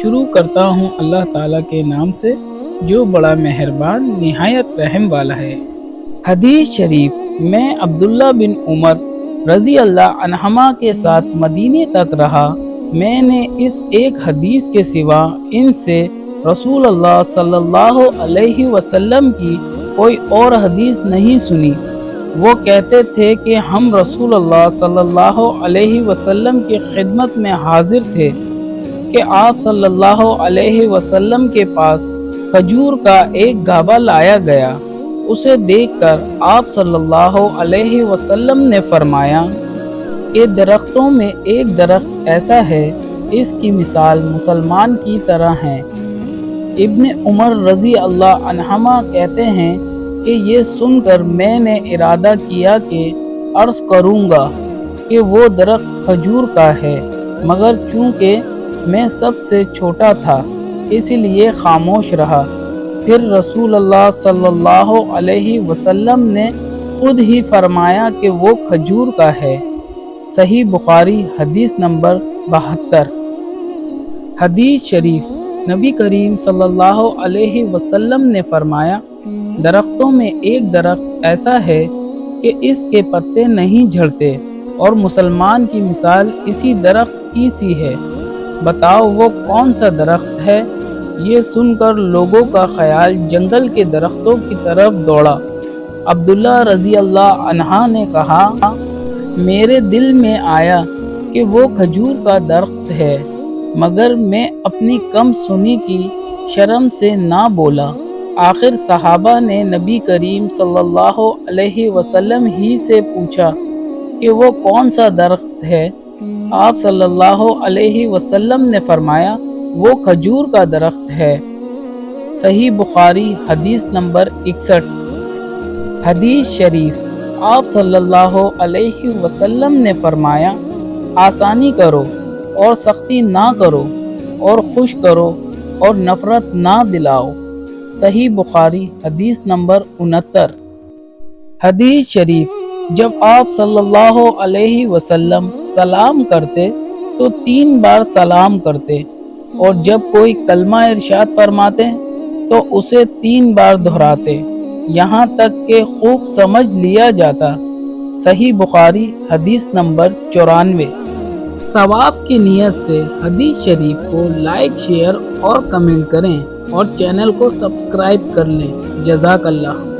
شروع کرتا ہوں اللہ تعالیٰ کے نام سے جو بڑا مہربان نہایت رحم والا ہے۔ حدیث شریف: میں عبداللہ بن عمر رضی اللہ عنہما کے ساتھ مدینے تک رہا۔ میں نے اس ایک حدیث کے سوا ان سے رسول اللہ صلی اللہ علیہ وسلم کی کوئی اور حدیث نہیں سنی۔ وہ کہتے تھے کہ ہم رسول اللہ صلی اللہ علیہ وسلم کی خدمت میں حاضر تھے کہ آپ صلی اللہ علیہ وسلم کے پاس کھجور کا ایک گھاوا لایا گیا۔ اسے دیکھ کر آپ صلی اللہ علیہ وسلم نے فرمایا کہ درختوں میں ایک درخت ایسا ہے، اس کی مثال مسلمان کی طرح ہے۔ ابن عمر رضی اللہ عنہما کہتے ہیں کہ یہ سن کر میں نے ارادہ کیا کہ عرض کروں گا کہ وہ درخت کھجور کا ہے، مگر چونکہ میں سب سے چھوٹا تھا اس لیے خاموش رہا۔ پھر رسول اللہ صلی اللہ علیہ وسلم نے خود ہی فرمایا کہ وہ کھجور کا ہے۔ صحیح بخاری حدیث نمبر 72۔ حدیث شریف: نبی کریم صلی اللہ علیہ وسلم نے فرمایا، درختوں میں ایک درخت ایسا ہے کہ اس کے پتے نہیں جھڑتے اور مسلمان کی مثال اسی درخت کی سی ہے۔ بتاؤ وہ کون سا درخت ہے؟ یہ سن کر لوگوں کا خیال جنگل کے درختوں کی طرف دوڑا۔ عبداللہ رضی اللہ عنہ نے کہا، میرے دل میں آیا کہ وہ کھجور کا درخت ہے، مگر میں اپنی کم سنی کی شرم سے نہ بولا۔ آخر صحابہ نے نبی کریم صلی اللہ علیہ وسلم ہی سے پوچھا کہ وہ کون سا درخت ہے؟ آپ صلی اللہ علیہ وسلم نے فرمایا، وہ کھجور کا درخت ہے۔ صحیح بخاری حدیث نمبر 61۔ حدیث شریف: آپ صلی اللہ علیہ وسلم نے فرمایا، آسانی کرو اور سختی نہ کرو، اور خوش کرو اور نفرت نہ دلاؤ۔ صحیح بخاری حدیث نمبر 69۔ حدیث شریف: جب آپ صلی اللہ علیہ وسلم سلام کرتے تو 3 بار سلام کرتے، اور جب کوئی کلمہ ارشاد فرماتے تو اسے 3 بار دہراتے، یہاں تک کہ خوب سمجھ لیا جاتا۔ صحیح بخاری حدیث نمبر 94۔ ثواب کی نیت سے حدیث شریف کو لائک، شیئر اور کمنٹ کریں، اور چینل کو سبسکرائب کر لیں۔ جزاک اللہ۔